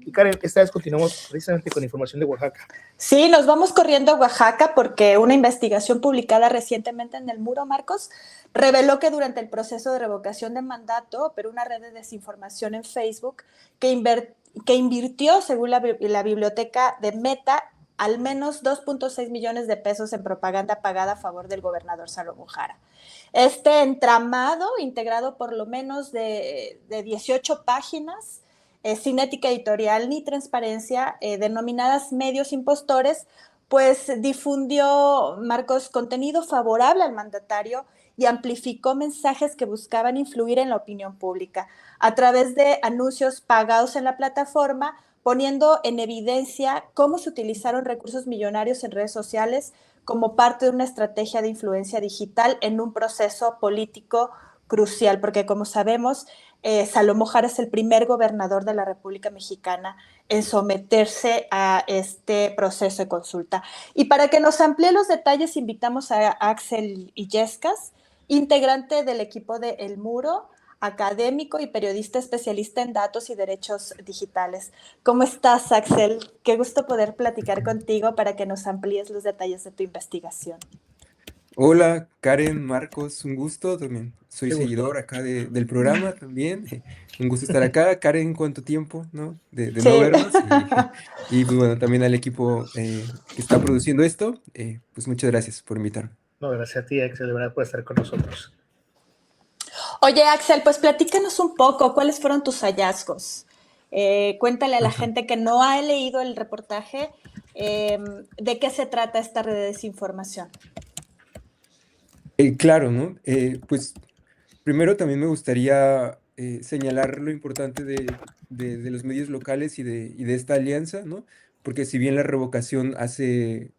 Y Karen, esta vez continuamos precisamente con información de Oaxaca. Sí, nos vamos corriendo a Oaxaca porque una investigación publicada recientemente en El Muro, Marcos, reveló que durante el proceso de revocación de mandato operó una red de desinformación en Facebook que invirtió, según la biblioteca de Meta, al menos 2.6 millones de pesos en propaganda pagada a favor del gobernador Salomón Jara. Este entramado, integrado por lo menos de 18 páginas, sin ética editorial ni transparencia, denominadas medios impostores, pues difundió, Marcos, contenido favorable al mandatario y amplificó mensajes que buscaban influir en la opinión pública a través de anuncios pagados en la plataforma, poniendo en evidencia cómo se utilizaron recursos millonarios en redes sociales como parte de una estrategia de influencia digital en un proceso político crucial, porque como sabemos, Salomón Jara es el primer gobernador de la República Mexicana en someterse a este proceso de consulta. Y para que nos amplíe los detalles, invitamos a Axel Illescas, integrante del equipo de El Muro, académico y periodista especialista en datos y derechos digitales. ¿Cómo estás, Axel? Qué gusto poder platicar contigo para que nos amplíes los detalles de tu investigación. Hola, Karen, Marcos, un gusto también. Soy Qué gusto. seguidor acá del programa también. Un gusto estar acá. Karen, ¿cuánto tiempo, no? De Sí. no vernos. Y pues, bueno, también al equipo que está produciendo esto. Pues muchas gracias por invitarme. No, gracias a ti, Axel, de verdad, por estar con nosotros. Oye, Axel, pues platícanos un poco, ¿cuáles fueron tus hallazgos? Cuéntale a la gente que no ha leído el reportaje, ¿de qué se trata esta red de desinformación? Claro, ¿no? Pues primero también me gustaría señalar lo importante de los medios locales y de esta alianza, ¿no? Porque si bien la revocación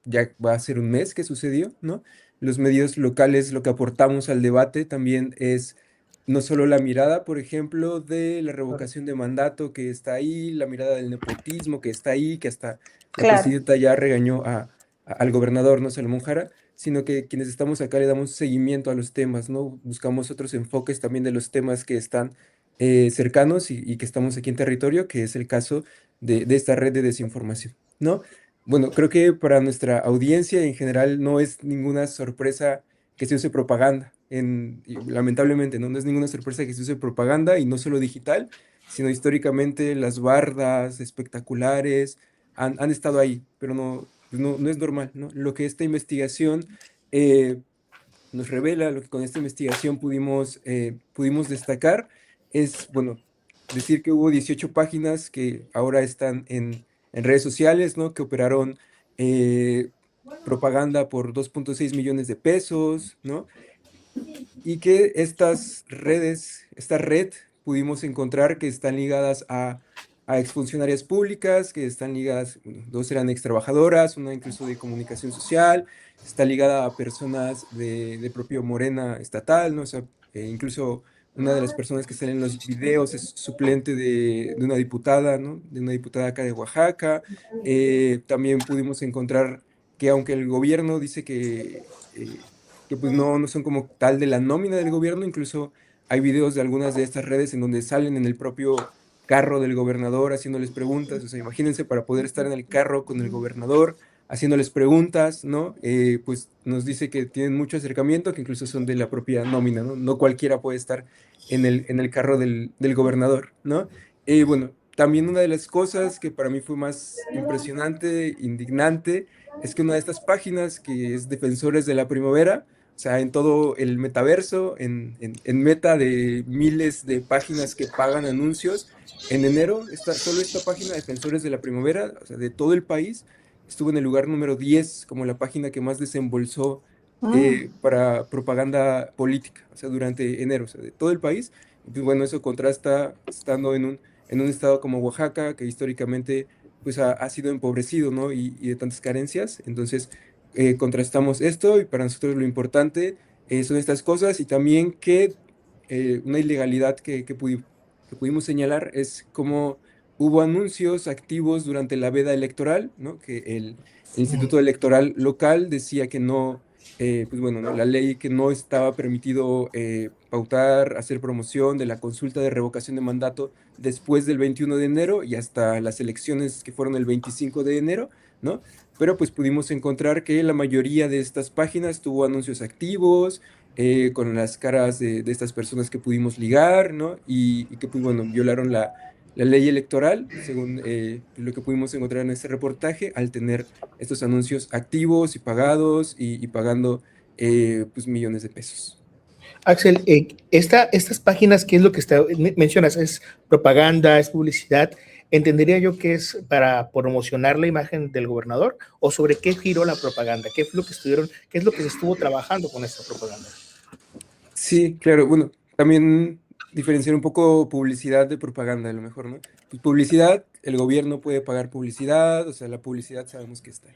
ya va a ser un mes que sucedió, ¿no? Los medios locales lo que aportamos al debate también es no solo la mirada, por ejemplo, de la revocación de mandato que está ahí, la mirada del nepotismo que está ahí, que hasta la Claro. presidenta ya regañó al gobernador, ¿no? Salomón Jara, sino que quienes estamos acá le damos seguimiento a los temas, ¿no? Buscamos otros enfoques también de los temas que están cercanos y que estamos aquí en territorio, que es el caso de esta red de desinformación, ¿no? Bueno, creo que para nuestra audiencia en general no es ninguna sorpresa que se use propaganda, y lamentablemente, ¿no? No es ninguna sorpresa que se use propaganda y no solo digital, sino históricamente las bardas espectaculares han estado ahí, pero no es normal, ¿no? Lo que esta investigación nos revela, lo que con esta investigación pudimos destacar es, bueno, decir que hubo 18 páginas que ahora están en redes sociales, ¿no? Que operaron propaganda por 2.6 millones de pesos, ¿no? Y que esta red, pudimos encontrar que están ligadas a exfuncionarias públicas, que están ligadas, bueno, dos eran extrabajadoras, una incluso de comunicación social, está ligada a personas de propio Morena estatal, ¿no? O sea, incluso una de las personas que salen en los videos es suplente de una diputada, ¿no? De una diputada acá de Oaxaca. También pudimos encontrar que aunque el gobierno dice que pues no son como tal de la nómina del gobierno, incluso hay videos de algunas de estas redes en donde salen en el propio carro del gobernador haciéndoles preguntas, o sea, imagínense para poder estar en el carro con el gobernador haciéndoles preguntas, ¿no? Pues nos dice que tienen mucho acercamiento, que incluso son de la propia nómina, ¿no? No cualquiera puede estar en el carro del gobernador, ¿no? Bueno, también una de las cosas que para mí fue más impresionante, indignante, es que una de estas páginas, que es Defensores de la Primavera, o sea, en todo el metaverso, en Meta de miles de páginas que pagan anuncios, en enero, solo esta página, Defensores de la Primavera, o sea, de todo el país, estuvo en el lugar número 10 como la página que más desembolsó para propaganda política, o sea, durante enero, o sea, de todo el país. Y pues bueno, eso contrasta estando en un estado como Oaxaca, que históricamente pues ha sido empobrecido, ¿no? Y de tantas carencias. Entonces, contrastamos esto y para nosotros lo importante son estas cosas y también que una ilegalidad que pudimos señalar es cómo hubo anuncios activos durante la veda electoral, ¿no? Que el Instituto Electoral local decía que no pues bueno, ¿no? La ley que no estaba permitido pautar, hacer promoción de la consulta de revocación de mandato después del 21 de enero y hasta las elecciones que fueron el 25 de enero, ¿no? Pero pues pudimos encontrar que la mayoría de estas páginas tuvo anuncios activos, con las caras de estas personas que pudimos ligar, ¿no? Y que pues bueno, violaron la ley electoral, según lo que pudimos encontrar en este reportaje, al tener estos anuncios activos y pagados y pagando pues millones de pesos. Axel, estas páginas, ¿qué es lo que mencionas? ¿Es propaganda, es publicidad? Entendería yo que es para promocionar la imagen del gobernador, o sobre qué giró la propaganda, qué es lo que qué es lo que se estuvo trabajando con esta propaganda. Sí, claro, bueno, también diferenciar un poco publicidad de propaganda, a lo mejor, ¿no? Pues publicidad, el gobierno puede pagar publicidad, o sea, la publicidad sabemos que está.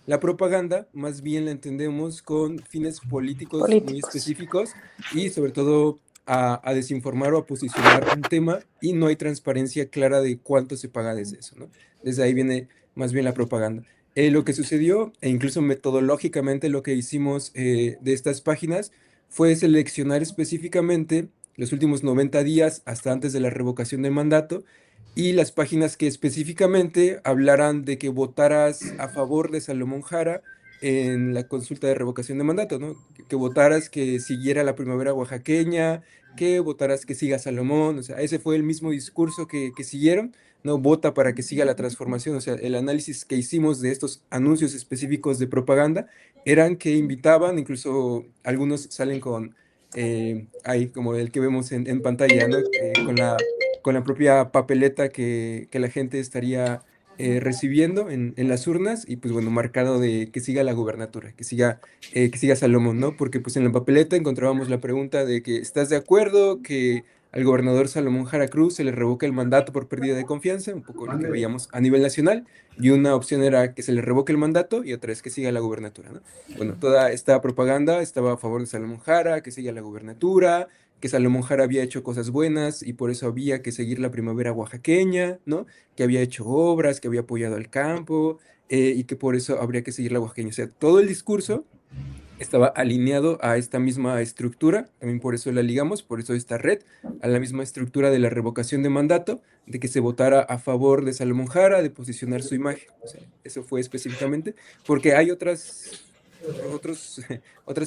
La propaganda, más bien la entendemos con fines políticos muy Políticos. específicos y sobre todo a desinformar o a posicionar un tema, y no hay transparencia clara de cuánto se paga desde eso, ¿no? Desde ahí viene más bien la propaganda. Lo que sucedió, e incluso metodológicamente lo que hicimos de estas páginas, fue seleccionar específicamente los últimos 90 días hasta antes de la revocación de mandato, y las páginas que específicamente hablaran de que votaras a favor de Salomón Jara en la consulta de revocación de mandato, ¿no? Que votaras que siguiera la primavera oaxaqueña, que votaras que siga Salomón, o sea, ese fue el mismo discurso que siguieron, ¿no? Vota para que siga la transformación, o sea, el análisis que hicimos de estos anuncios específicos de propaganda eran que invitaban, incluso algunos salen con, ahí como el que vemos en pantalla, ¿no? Con la propia papeleta que la gente estaría recibiendo en las urnas, y pues bueno, marcado de que siga la gubernatura, que siga Salomón, ¿no? Porque pues en la papeleta encontrábamos la pregunta de que ¿estás de acuerdo que al gobernador Salomón Jara Cruz se le revoque el mandato por pérdida de confianza? Un poco lo que veíamos a nivel nacional, y una opción era que se le revoque el mandato y otra es que siga la gubernatura, ¿no? Bueno, toda esta propaganda estaba a favor de Salomón Jara, que siga la gubernatura, que Salomón Jara había hecho cosas buenas y por eso había que seguir la primavera oaxaqueña, ¿no? Que había hecho obras, que había apoyado al campo, y que por eso habría que seguir la oaxaqueña. O sea, todo el discurso estaba alineado a esta misma estructura, también por eso la ligamos, por eso esta red, a la misma estructura de la revocación de mandato, de que se votara a favor de Salomón Jara, de posicionar su imagen. O sea, eso fue específicamente, porque hay otras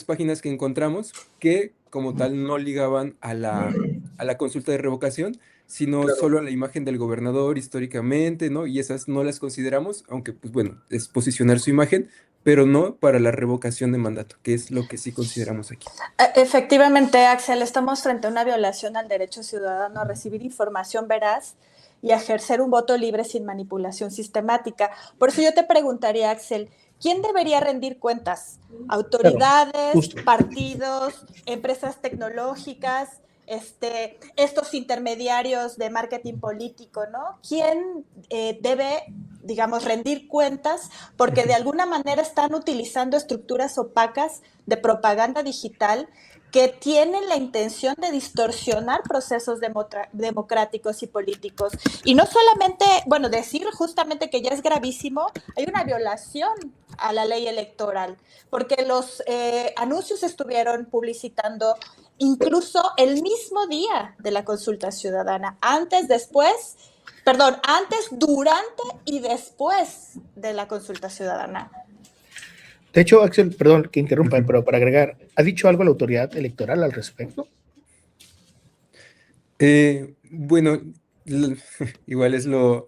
páginas que encontramos que como tal no ligaban a la consulta de revocación, sino Claro. solo a la imagen del gobernador históricamente, ¿no? Y esas no las consideramos, aunque pues bueno, es posicionar su imagen, pero no para la revocación de mandato, que es lo que sí consideramos aquí. Efectivamente, Axel, estamos frente a una violación al derecho ciudadano a recibir información veraz y a ejercer un voto libre sin manipulación sistemática. Por eso yo te preguntaría, Axel, ¿quién debería rendir cuentas? Claro, ¿Autoridades, justo. partidos, empresas tecnológicas, estos intermediarios de marketing político, ¿no? ¿Quién debe, digamos, rendir cuentas? Porque de alguna manera están utilizando estructuras opacas de propaganda digital que tienen la intención de distorsionar procesos democráticos y políticos. Y no solamente, bueno, decir justamente que ya es gravísimo, hay una violación a la ley electoral, porque los anuncios estuvieron publicitando incluso el mismo día de la consulta ciudadana, antes, durante y después de la consulta ciudadana. De hecho, Axel, perdón que interrumpa, Ujú. pero para agregar, ¿ha dicho algo la autoridad electoral al respecto? Bueno, igual es lo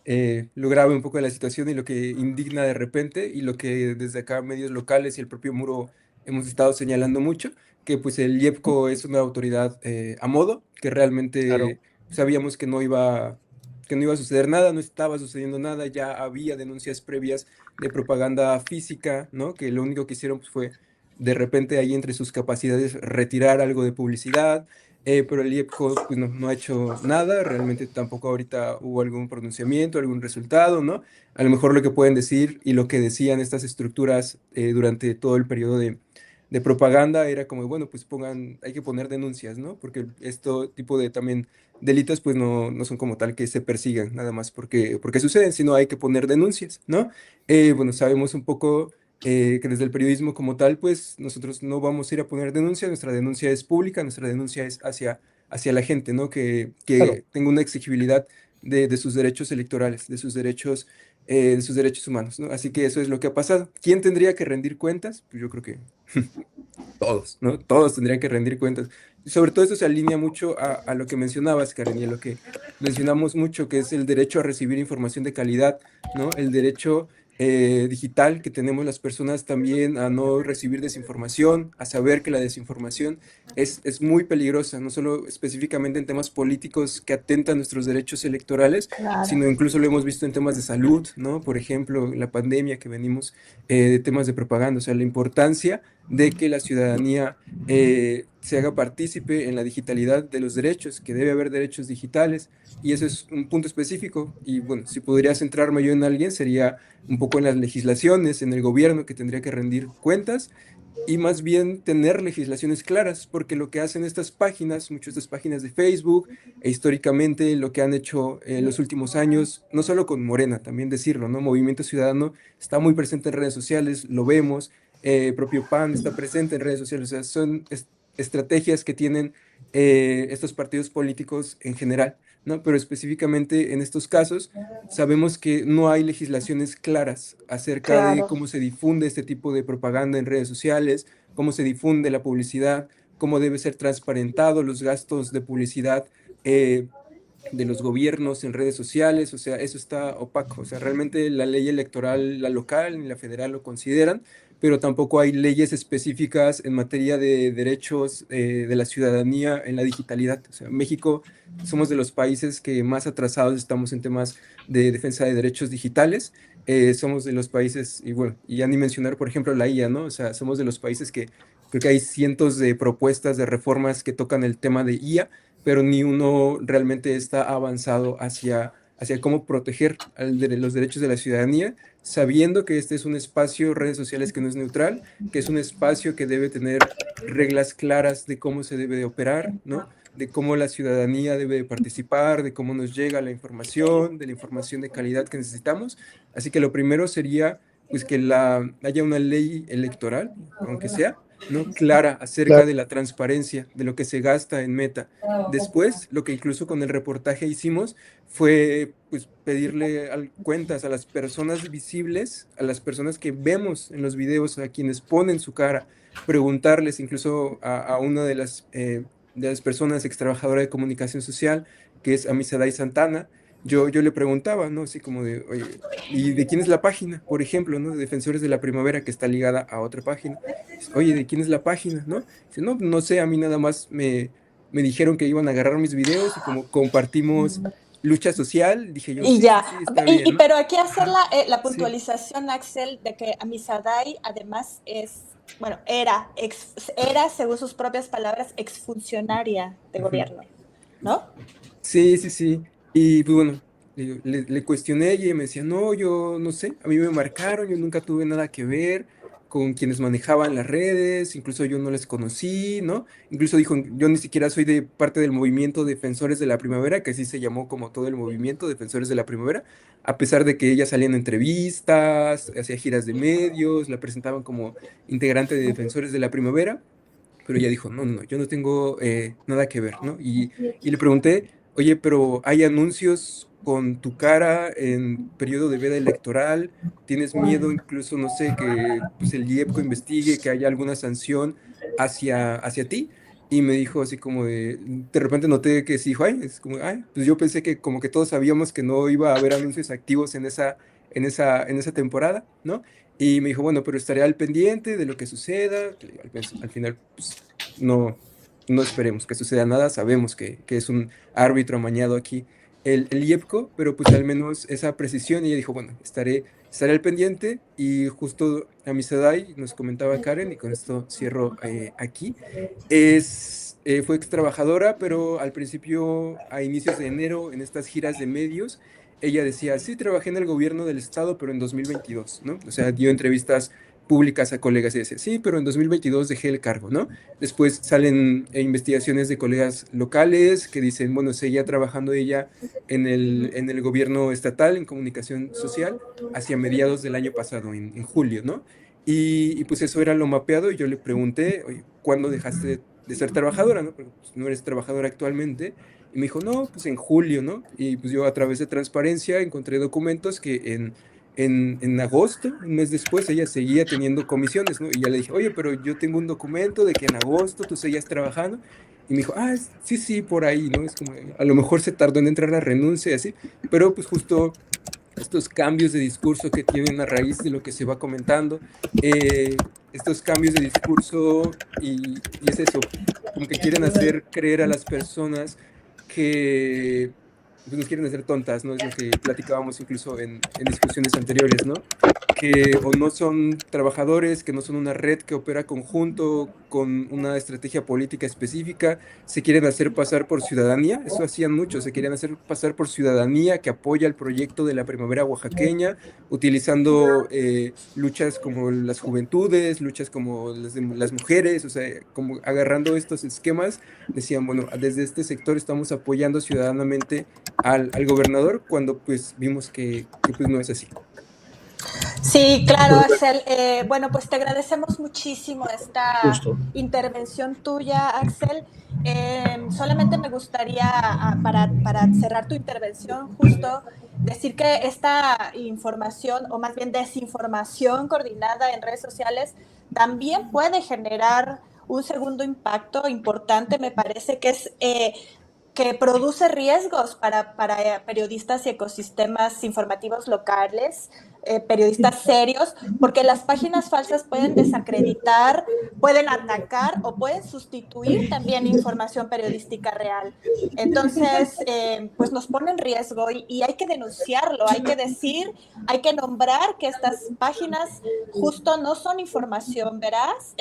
grave un poco de la situación y lo que indigna de repente, y lo que desde acá medios locales y el propio Muro hemos estado señalando mucho, que pues el IEPCO es una autoridad a modo, que Claro. realmente sabíamos que no iba a suceder nada, no estaba sucediendo nada, ya había denuncias previas de propaganda física, ¿no? Que lo único que hicieron pues, fue de repente ahí entre sus capacidades retirar algo de publicidad, pero el IEPCO pues, no ha hecho nada, realmente tampoco ahorita hubo algún pronunciamiento, algún resultado, ¿no? A lo mejor lo que pueden decir y lo que decían estas estructuras durante todo el periodo de propaganda era como, bueno, pues hay que poner denuncias, ¿no? Porque este tipo de también delitos pues no son como tal que se persigan nada más porque suceden, sino hay que poner denuncias, ¿no? Bueno, sabemos un poco que desde el periodismo como tal, pues nosotros no vamos a ir a poner denuncia, nuestra denuncia es pública, nuestra denuncia es hacia la gente, ¿no? Claro. Que tenga una exigibilidad de sus derechos electorales, de sus derechos humanos, ¿no? Así que eso es lo que ha pasado. ¿Quién tendría que rendir cuentas? Pues yo creo que todos, ¿no? Todos tendrían que rendir cuentas. Y sobre todo eso se alinea mucho a lo que mencionabas, Karen, y a lo que mencionamos mucho, que es el derecho a recibir información de calidad, ¿no? El derecho digital que tenemos las personas también a no recibir desinformación, a saber que la desinformación es muy peligrosa, no solo específicamente en temas políticos que atentan nuestros derechos electorales, Claro. sino incluso lo hemos visto en temas de salud, ¿no? Por ejemplo, la pandemia que venimos de temas de propaganda, o sea, la importancia de que la ciudadanía se haga partícipe en la digitalidad de los derechos, que debe haber derechos digitales, y eso es un punto específico. Y bueno, si podría centrarme yo en alguien, sería un poco en las legislaciones, en el gobierno que tendría que rendir cuentas, y más bien tener legislaciones claras, porque lo que hacen estas páginas, muchas de estas páginas de Facebook, e históricamente lo que han hecho en los últimos años, no solo con Morena, también decirlo, ¿no? Movimiento Ciudadano está muy presente en redes sociales, lo vemos, propio PAN está presente en redes sociales, o sea, son estrategias que tienen estos partidos políticos en general, ¿no? Pero específicamente en estos casos sabemos que no hay legislaciones claras acerca de Claro. cómo se difunde este tipo de propaganda en redes sociales, cómo se difunde la publicidad, cómo debe ser transparentado los gastos de publicidad de los gobiernos en redes sociales, o sea, eso está opaco, o sea, realmente la ley electoral, la local ni la federal lo consideran, pero tampoco hay leyes específicas en materia de derechos de la ciudadanía en la digitalidad. O sea, México somos de los países que más atrasados estamos en temas de defensa de derechos digitales. Somos de los países, y bueno, y ya ni mencionar, por ejemplo, la IA, ¿no? O sea, somos de los países que creo que hay cientos de propuestas de reformas que tocan el tema de IA, pero ni uno realmente está avanzado hacia cómo proteger los derechos de la ciudadanía, sabiendo que este es un espacio, redes sociales, que no es neutral, que es un espacio que debe tener reglas claras de cómo se debe de operar, ¿no? De cómo la ciudadanía debe de participar, de cómo nos llega la información, de la información de calidad que necesitamos. Así que lo primero sería, pues, que haya una ley electoral, aunque sea, ¿no? Clara acerca Claro. de la transparencia, de lo que se gasta en Meta. Después, lo que incluso con el reportaje hicimos fue, pues, pedirle cuentas a las personas visibles, a las personas que vemos en los videos, a quienes ponen su cara, preguntarles incluso a una de las personas ex trabajadora de comunicación social, que es Amisadai Santana. Yo le preguntaba, ¿no? Así como de, oye, ¿y de quién es la página? Por ejemplo, ¿no? De Defensores de la Primavera, que está ligada a otra página. Oye, ¿de quién es la página? ¿No? Dice, no, no sé, a mí nada más me dijeron que iban a agarrar mis videos y como compartimos lucha social, dije yo, Y sí, sí, ya, sí, está bien, ¿no? pero aquí hacer Ajá, la sí, puntualización, Axel, de que Amisadai además bueno, era, según sus propias palabras, exfuncionaria de ujú. gobierno, ¿no? Sí, sí, sí. Y pues bueno, le cuestioné a ella y me decía, no, yo no sé, a mí me marcaron, yo nunca tuve nada que ver con quienes manejaban las redes, incluso yo no les conocí, ¿no? Incluso dijo, yo ni siquiera soy de parte del movimiento Defensores de la Primavera, que así se llamó como todo el movimiento Defensores de la Primavera, a pesar de que ella salía en entrevistas, hacía giras de medios, la presentaban como integrante de Defensores de la Primavera, pero ella dijo, no, no, yo no tengo nada que ver, ¿no? Y le pregunté, oye, pero ¿hay anuncios con tu cara en periodo de veda electoral? ¿Tienes miedo incluso, no sé, que pues, el IEPCO investigue, que haya alguna sanción hacia ti? Y me dijo así como de repente noté que sí, dijo, ay, es como, ay, pues yo pensé que como que todos sabíamos que no iba a haber anuncios activos en esa temporada, ¿no? Y me dijo, bueno, pero estaré al pendiente de lo que suceda. Que al final, pues, no, no esperemos que suceda nada. Sabemos que es un árbitro amañado aquí el IEPCO, pero pues al menos esa precisión. Y ella dijo, bueno, estaré al pendiente. Y justo a mi Sedai nos comentaba Karen, y con esto cierro aquí. Fue ex trabajadora, pero al principio, a inicios de enero, en estas giras de medios, ella decía, sí, trabajé en el gobierno del estado, pero en 2022, ¿no? O sea, dio entrevistas públicas a colegas y decía, sí, pero en 2022 dejé el cargo, ¿no? Después salen investigaciones de colegas locales que dicen, bueno, seguía trabajando ella en el gobierno estatal, en comunicación social, hacia mediados del año pasado, en julio, ¿no? Y pues eso era lo mapeado y yo le pregunté, oye, ¿cuándo dejaste de ser trabajadora, no? Porque pues, no eres trabajadora actualmente. Y me dijo, no, pues en julio, ¿no? Y pues yo a través de transparencia encontré documentos que en agosto, un mes después, ella seguía teniendo comisiones, ¿no? Y ya le dije, oye, pero yo tengo un documento de que en agosto tú seguías trabajando. Y me dijo, ah, sí, sí, por ahí, ¿no? Es como, a lo mejor se tardó en entrar la renuncia y así, pero pues justo estos cambios de discurso que tienen a raíz de lo que se va comentando, estos cambios de discurso y es eso, como que quieren hacer creer a las personas que pues, nos quieren hacer tontas, ¿no? Es lo que platicábamos incluso en discusiones anteriores, ¿no? Que o no son trabajadores, que no son una red que opera conjunto con una estrategia política específica, se quieren hacer pasar por ciudadanía, eso hacían muchos, se querían hacer pasar por ciudadanía que apoya el proyecto de la primavera oaxaqueña, utilizando luchas como las juventudes, luchas como las de las mujeres, o sea, como agarrando estos esquemas, decían, bueno, desde este sector estamos apoyando ciudadanamente al gobernador cuando pues vimos que pues no es así. Sí, claro, Axel. Bueno, pues te agradecemos muchísimo esta Justo. intervención tuya, Axel. Solamente me gustaría, para cerrar tu intervención, justo decir que esta información, o más bien desinformación coordinada en redes sociales, también puede generar un segundo impacto importante, me parece que es que produce riesgos para periodistas y ecosistemas informativos locales, periodistas serios, porque las páginas falsas pueden desacreditar, pueden atacar o pueden sustituir también información periodística real. Entonces, pues nos pone en riesgo y hay que denunciarlo, hay que decir, hay que nombrar que estas páginas justo no son información veraz,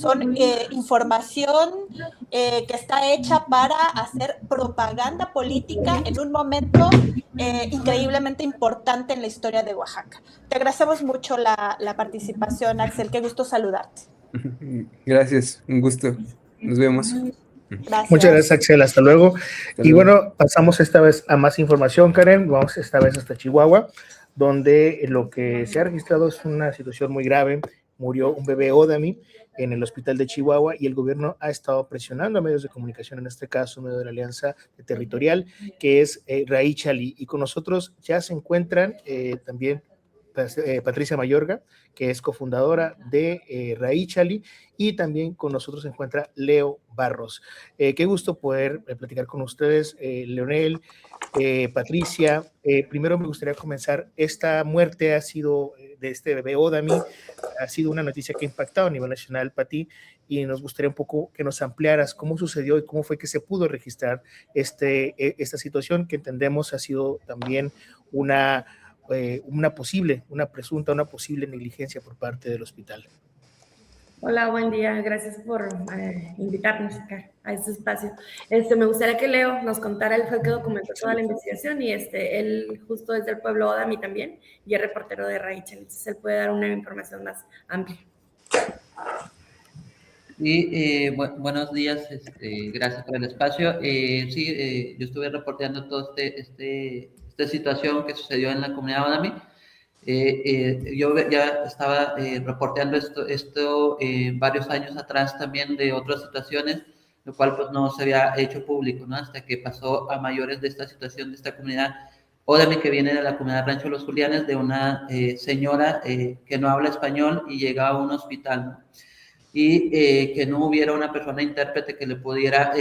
son información que está hecha para hacer propaganda política en un momento increíblemente importante en la historia de Oaxaca. Te agradecemos mucho la participación, Axel. Qué gusto saludarte. Gracias, un gusto. Nos vemos. Muchas gracias, Gracias. Axel. Hasta luego. Hasta Y luego. bueno, pasamos esta vez a más información, Karen. Vamos esta vez hasta Chihuahua, donde lo que se ha registrado es una situación muy grave. Murió un bebé Odami en el hospital de Chihuahua y el gobierno ha estado presionando a medios de comunicación, en este caso, medio de la Alianza Territorial, que es Raíchali. Y con nosotros ya se encuentran también Patricia Mayorga, que es cofundadora de Raíchali, y también con nosotros se encuentra Leo Barros. Qué gusto poder platicar con ustedes, Leonel, Patricia. Primero me gustaría comenzar, esta muerte ha sido de este bebé Odami, ha sido una noticia que ha impactado a nivel nacional para ti, y nos gustaría un poco que nos ampliaras cómo sucedió y cómo fue que se pudo registrar esta situación que entendemos ha sido también una presunta, una posible negligencia por parte del hospital. Hola, buen día. Gracias por invitarnos acá a este espacio. Me gustaría que Leo nos contara, él fue el que documentó toda la investigación y él justo es del pueblo Odami también y es reportero de Raíchal, entonces él puede dar una información más amplia. Y buenos días, gracias por el espacio. Sí, yo estuve reporteando toda esta situación que sucedió en la comunidad Odami. Yo ya estaba reporteando esto varios años atrás también de otras situaciones, lo cual pues no se había hecho público, ¿no? Hasta que pasó a mayores de esta situación de esta comunidad Odami, que viene de la comunidad Rancho Los Julianes, de una señora que no habla español y llega a un hospital, ¿no? Y que no hubiera una persona intérprete que le pudiera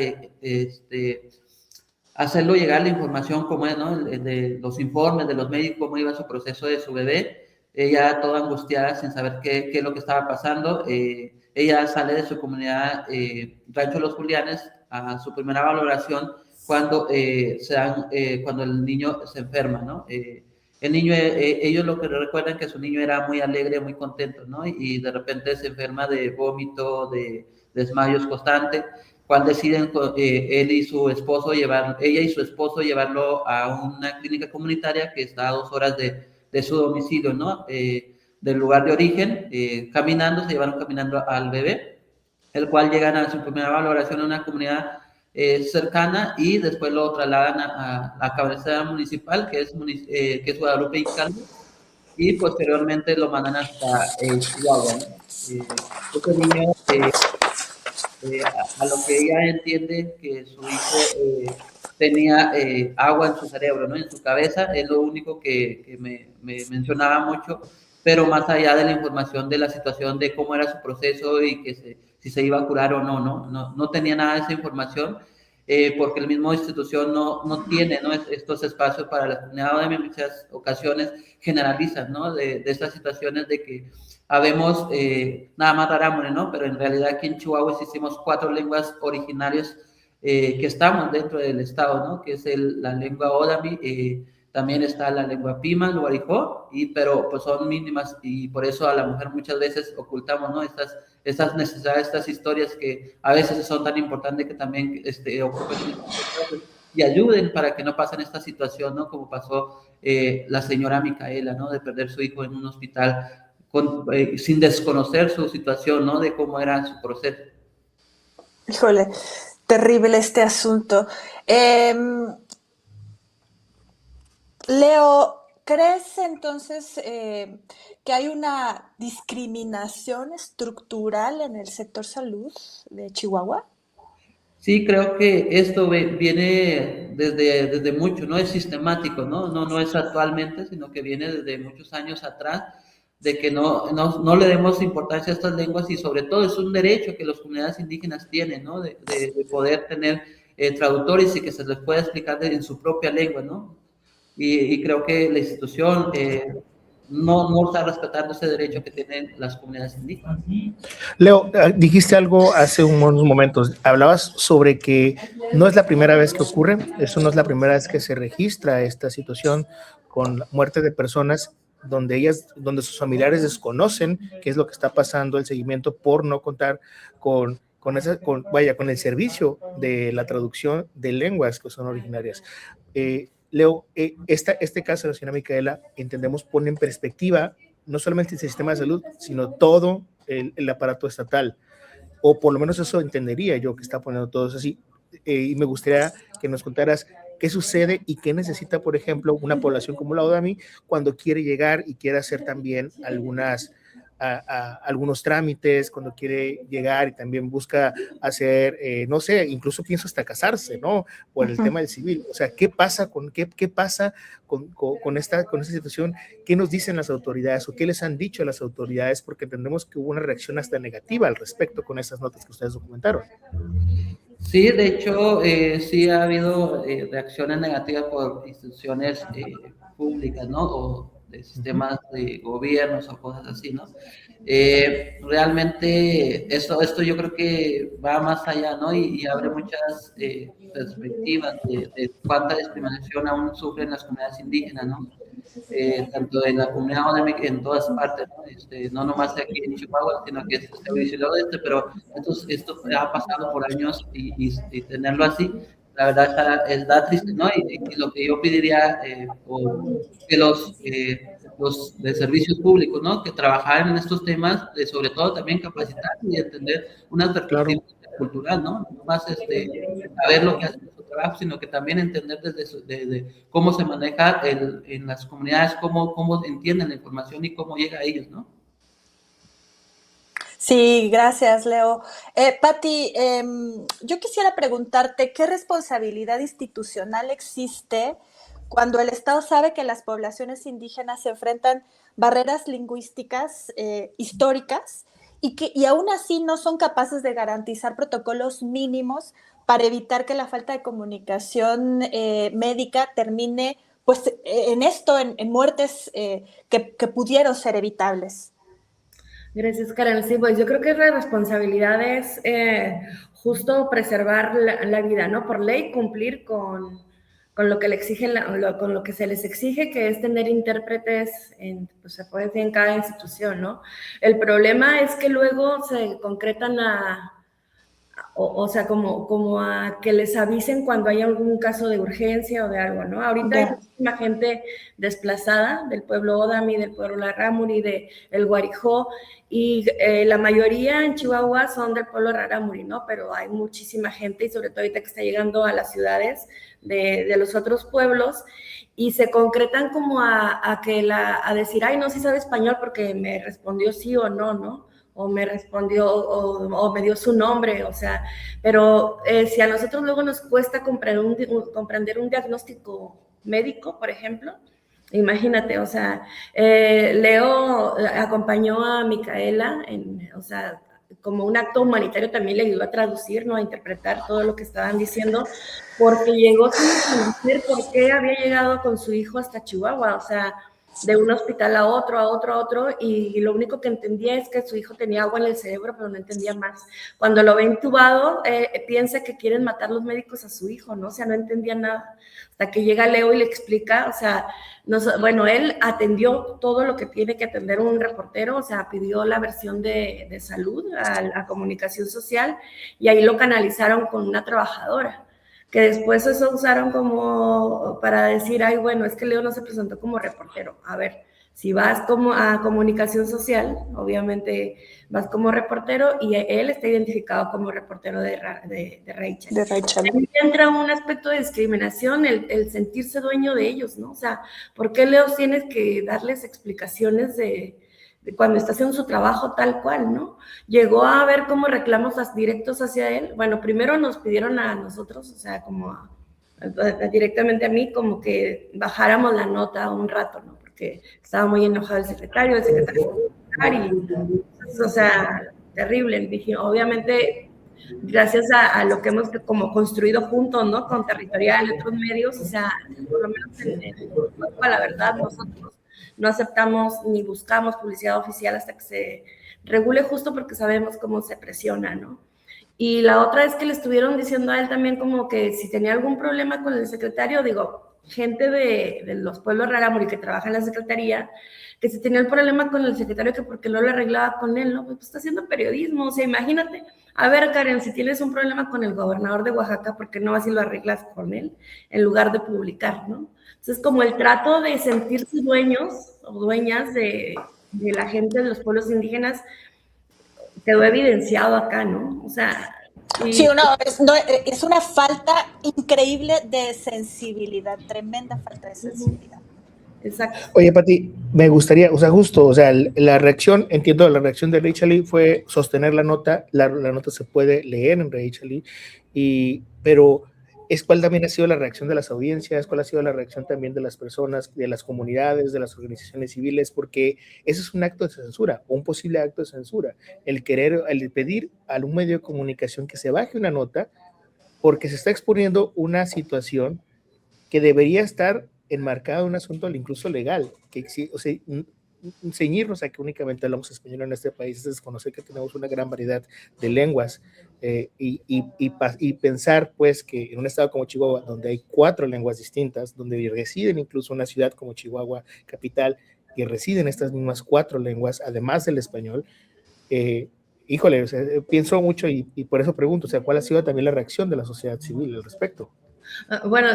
hacerlo llegar la información como es, ¿no? De los informes de los médicos, cómo iba su proceso de su bebé. Ella toda angustiada sin saber qué es lo que estaba pasando. Ella sale de su comunidad Rancho Los Julianes a su primera valoración cuando, cuando el niño se enferma, ¿no? El niño, ellos lo que recuerdan que su niño era muy alegre, muy contento, ¿no? Y de repente se enferma de vómito, de desmayos constantes, cual deciden ella y su esposo llevarlo a una clínica comunitaria que está a 2 horas de su domicilio, ¿no? Del lugar de origen, se llevaron caminando al bebé, el cual llegan a su primera valoración en una comunidad cercana y después lo trasladan a la cabecera municipal, que es Guadalupe y Calvo, y posteriormente lo mandan hasta Chihuahua, ¿no? Este niño, a lo que ella entiende que su hijo tenía agua en su cerebro, ¿no? En su cabeza, es lo único que me mencionaba mucho, pero más allá de la información de la situación de cómo era su proceso y que si se iba a curar o no tenía nada de esa información, porque la misma institución no tiene, ¿no? Estos espacios para la comunidad, en muchas ocasiones generalizan, ¿no? De estas situaciones de que habemos nada más rarámuri, ¿no? Pero en realidad aquí en Chihuahua existimos 4 lenguas originarias que estamos dentro del estado, ¿no? Que es la lengua Odami, también está la lengua Pima, el Guarijó, pero pues son mínimas y por eso a la mujer muchas veces ocultamos, ¿no? Estas necesidades, estas historias que a veces son tan importantes que también ocupen y ayuden para que no pasen esta situación, ¿no? Como pasó la señora Micaela, ¿no? De perder su hijo en un hospital sin desconocer su situación, ¿no? De cómo era su proceso. Híjole, terrible este asunto. Leo, ¿crees entonces que hay una discriminación estructural en el sector salud de Chihuahua? Sí, creo que esto viene desde mucho, no es sistemático, ¿no? No es actualmente, sino que viene desde muchos años atrás, de que no le demos importancia a estas lenguas y sobre todo es un derecho que las comunidades indígenas tienen, ¿no? De poder tener traductores y que se les pueda explicar en su propia lengua, ¿no? Y creo que la institución no está respetando ese derecho que tienen las comunidades indígenas. Leo, dijiste algo hace unos momentos, hablabas sobre que no es la primera vez que ocurre, eso no es la primera vez que se registra esta situación con la muerte de personas donde sus familiares desconocen qué es lo que está pasando, el seguimiento por no contar con el servicio de la traducción de lenguas que son originarias. Leo, este caso de la señora Micaela, entendemos, pone en perspectiva no solamente el sistema de salud, sino todo el aparato estatal, o por lo menos eso entendería yo que está poniendo todo eso así. Y me gustaría que nos contaras qué sucede y qué necesita, por ejemplo, una población como la Odami cuando quiere llegar y quiere hacer también algunos trámites, cuando quiere llegar y también busca hacer, no sé, incluso pienso hasta casarse, ¿no? Por el tema del civil. O sea, ¿qué pasa con esta situación? ¿Qué nos dicen las autoridades o qué les han dicho las autoridades? Porque entendemos que hubo una reacción hasta negativa al respecto con esas notas que ustedes documentaron. Sí, de hecho, sí ha habido reacciones negativas por instituciones públicas, ¿no? O de sistemas de gobiernos o cosas así, ¿no? Realmente esto yo creo que va más allá, ¿no? Y abre muchas perspectivas de cuánta discriminación aún sufren las comunidades indígenas, ¿no? Tanto en la comunidad en todas partes, ¿no? No nomás aquí en Chihuahua, sino que se visibilizó pero esto ha pasado por años y tenerlo así, la verdad da triste, ¿no? Y lo que yo pediría, que los de servicios públicos, ¿no? Que trabajaran en estos temas, sobre todo también capacitar y entender una perspectiva cultural, ¿no? No más saber lo que hacen su trabajo, sino que también entender desde cómo se maneja en las comunidades, cómo entienden la información y cómo llega a ellos, ¿no? Sí, gracias, Leo. Pati, yo quisiera preguntarte, ¿qué responsabilidad institucional existe cuando el Estado sabe que las poblaciones indígenas se enfrentan barreras lingüísticas históricas y aún así no son capaces de garantizar protocolos mínimos para evitar que la falta de comunicación médica termine pues, en muertes que pudieron ser evitables? Gracias, Karen. Sí, pues yo creo que la responsabilidad es justo preservar la vida, ¿no? Por ley, cumplir con lo que le exigen, con lo que se les exige, que es tener intérpretes pues se puede decir en cada institución, ¿no? El problema es que luego se concretan o sea, como a que les avisen cuando hay algún caso de urgencia o de algo, ¿no? Ahorita hay muchísima gente desplazada del pueblo Odami, del pueblo Rarámuri, del Guarijó, y la mayoría en Chihuahua son del pueblo Rarámuri, ¿no? Pero hay muchísima gente, y sobre todo ahorita que está llegando a las ciudades de los otros pueblos, y se concretan como a decir, ay, no, sí sabe español porque me respondió sí o no, ¿no? O me respondió, o me dio su nombre, o sea, pero si a nosotros luego nos cuesta comprender un diagnóstico médico, por ejemplo, imagínate, o sea, Leo acompañó a Micaela, o sea, como un acto humanitario también le ayudó a traducir, ¿no? A interpretar todo lo que estaban diciendo, porque llegó sin entender por qué había llegado con su hijo hasta Chihuahua, o sea, de un hospital a otro, y lo único que entendía es que su hijo tenía agua en el cerebro, pero no entendía más. Cuando lo ve intubado, piensa que quieren matar los médicos a su hijo, ¿no? O sea, no entendía nada. Hasta que llega Leo y le explica, o sea, bueno, él atendió todo lo que tiene que atender un reportero, o sea, pidió la versión de salud a comunicación social, y ahí lo canalizaron con una trabajadora, que después eso usaron como para decir, ay, bueno, es que Leo no se presentó como reportero. A ver, si vas como a comunicación social, obviamente vas como reportero y él está identificado como reportero de Rachel. De Rachel. Ahí entra un aspecto de discriminación, el sentirse dueño de ellos, ¿no? O sea, ¿por qué Leo tienes que darles explicaciones de cuando está haciendo su trabajo tal cual, ¿no? Llegó a ver como reclamos directos hacia él. Bueno, primero nos pidieron a nosotros, o sea, como directamente a mí, como que bajáramos la nota un rato, ¿no? Porque estaba muy enojado el secretario y, o sea, terrible. Dije, obviamente, gracias a lo que hemos como construido juntos, ¿no? Con Territorial y otros medios, o sea, por lo menos la verdad, nosotros no aceptamos ni buscamos publicidad oficial hasta que se regule, justo porque sabemos cómo se presiona, ¿no? Y la otra es que le estuvieron diciendo a él también como que si tenía algún problema con el secretario, digo, gente de los pueblos rarámuri que trabaja en la secretaría, que si tenía el problema con el secretario, que porque no lo arreglaba con él, ¿no? Pues está haciendo periodismo, o sea, imagínate. A ver, Karen, si tienes un problema con el gobernador de Oaxaca, ¿por qué no vas y lo arreglas con él en lugar de publicar, ¿no? Entonces, como el trato de sentirse dueños o dueñas de la gente de los pueblos indígenas quedó evidenciado acá, ¿no? O sea... Sí, es una falta increíble de sensibilidad, tremenda falta de sensibilidad. Exacto. Oye, Pati, me gustaría, o sea, justo, o sea, la reacción, entiendo, la reacción de Rachel Lee fue sostener la nota se puede leer en Rachel Lee, pero ¿cuál también ha sido la reacción de las audiencias? ¿Cuál ha sido la reacción también de las personas, de las comunidades, de las organizaciones civiles? Porque ese es un acto de censura, o un posible acto de censura, el pedir a un medio de comunicación que se baje una nota porque se está exponiendo una situación que debería estar enmarcado un asunto incluso legal, que o sea, ceñirnos a que únicamente hablamos español en este país es desconocer que tenemos una gran variedad de lenguas y pensar pues que en un estado como Chihuahua, donde hay 4 lenguas distintas, donde residen incluso una ciudad como Chihuahua capital, que residen estas mismas 4 lenguas, además del español, híjole, o sea, pienso mucho y por eso pregunto, o sea, ¿cuál ha sido también la reacción de la sociedad civil al respecto? Bueno,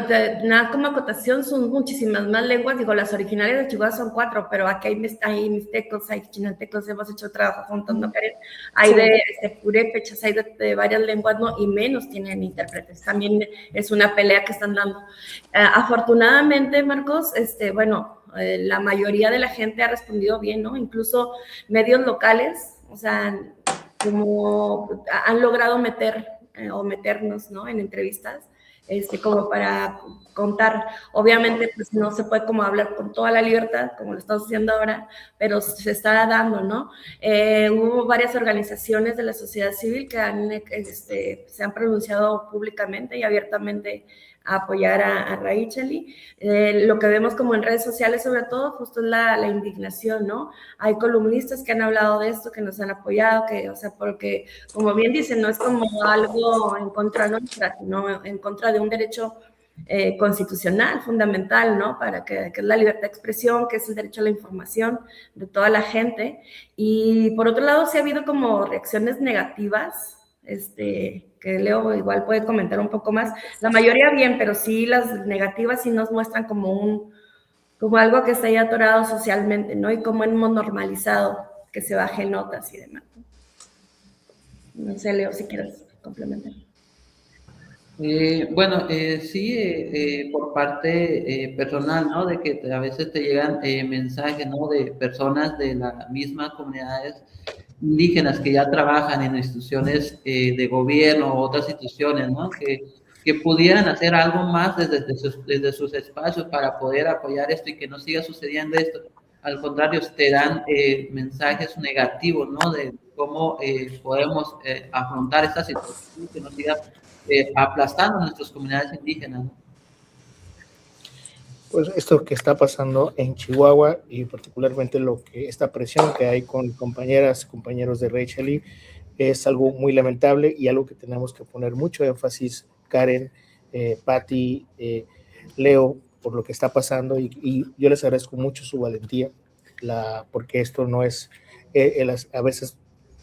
nada como acotación, son muchísimas más lenguas, digo, las originarias de Chihuahua son 4, pero aquí hay mixtecos, hay chinantecos, hemos hecho trabajo juntos, ¿no, Karen? Hay sí, de purépechas, hay de varias lenguas, ¿no? Y menos tienen intérpretes, también es una pelea que están dando. Afortunadamente, Marcos, bueno, la mayoría de la gente ha respondido bien, ¿no? Incluso medios locales, o sea, como han logrado meternos, ¿no? En entrevistas, como para contar. Obviamente, pues no se puede como hablar con toda la libertad, como lo estamos haciendo ahora, pero se está dando, ¿no? Hubo varias organizaciones de la sociedad civil que se han pronunciado públicamente y abiertamente a apoyar a Rachel Lee. Lo que vemos como en redes sociales, sobre todo, justo es la indignación, ¿no? Hay columnistas que han hablado de esto, que nos han apoyado, o sea, porque, como bien dicen, no es como algo en contra nuestra, sino en contra de un derecho constitucional, fundamental, ¿no? Que es la libertad de expresión, que es el derecho a la información de toda la gente. Y por otro lado, sí ha habido como reacciones negativas, que Leo igual puede comentar un poco más. La mayoría bien, pero sí las negativas sí nos muestran como algo que está ahí atorado socialmente, ¿no? Y cómo hemos normalizado que se bajen notas y demás. No sé, Leo, si quieres complementar. Bueno, sí, por parte personal, ¿no? De que a veces te llegan mensajes, ¿no? De personas de las mismas comunidades indígenas que ya trabajan en instituciones de gobierno o otras instituciones, ¿no? Que pudieran hacer algo más desde sus espacios para poder apoyar esto y que no siga sucediendo esto. Al contrario, te dan mensajes negativos, ¿no? De cómo podemos afrontar esta situación, que no siga aplastando nuestras comunidades indígenas, ¿no? Pues esto que está pasando en Chihuahua y particularmente esta presión que hay con compañeras, compañeros de Rachel es algo muy lamentable y algo que tenemos que poner mucho énfasis, Karen, Patti, Leo, por lo que está pasando y yo les agradezco mucho su valentía, porque esto no es, a veces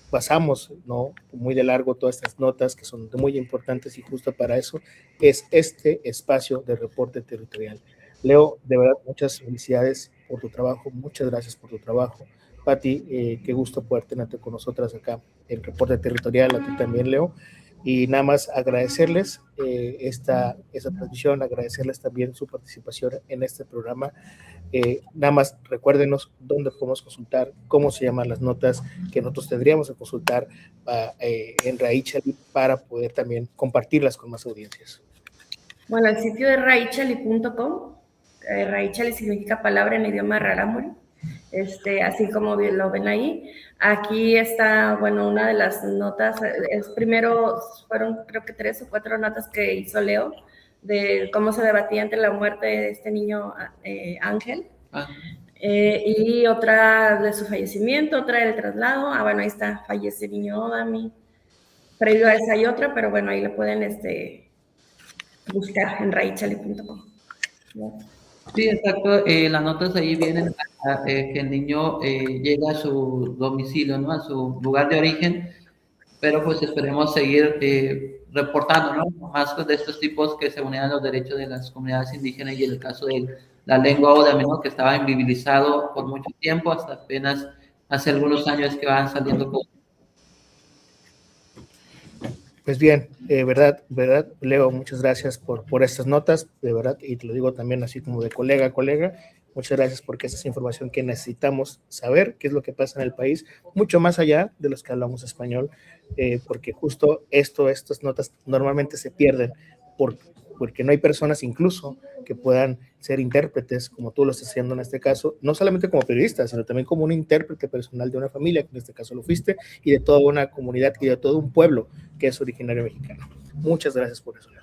pasamos, ¿no? Muy de largo todas estas notas que son muy importantes y justo para eso es este espacio de reporte territorial. Leo, de verdad, muchas felicidades por tu trabajo, muchas gracias por tu trabajo. Patti, qué gusto poder tenerte con nosotras acá en Reporte Territorial, a ti también, Leo. Y nada más agradecerles esta transmisión, agradecerles también su participación en este programa. Nada más recuérdenos dónde podemos consultar, cómo se llaman las notas que nosotros tendríamos que consultar en Raichali para poder también compartirlas con más audiencias. Bueno, el sitio de raichali.com, Raichali significa palabra en idioma rarámuri, así como lo ven ahí. Aquí está, bueno, una de las notas, fueron creo que 3 o 4 notas que hizo Leo, de cómo se debatía entre la muerte de este niño Ángel, y otra de su fallecimiento, otra del traslado. Bueno, ahí está, fallece el niño Odami. Previo a esa hay otra, pero bueno, ahí lo pueden buscar en raichali.com. Sí, exacto. Las notas ahí vienen que el niño llega a su domicilio, ¿no? A su lugar de origen, pero pues esperemos seguir reportando, ¿no? Más de estos tipos que se unían a los derechos de las comunidades indígenas y en el caso de la lengua Odami, ¿no? Que estaba invisibilizado por mucho tiempo, hasta apenas hace algunos años que van saliendo cosas. Pues bien, verdad, Leo, muchas gracias por estas notas, de verdad, y te lo digo también así como de colega a colega, muchas gracias porque esa es información que necesitamos saber, qué es lo que pasa en el país, mucho más allá de los que hablamos español, porque justo estas notas normalmente se pierden porque no hay personas incluso que puedan ser intérpretes, como tú lo estás haciendo en este caso, no solamente como periodista, sino también como un intérprete personal de una familia, que en este caso lo fuiste, y de toda una comunidad y de todo un pueblo que es originario mexicano. Muchas gracias por eso, Leo.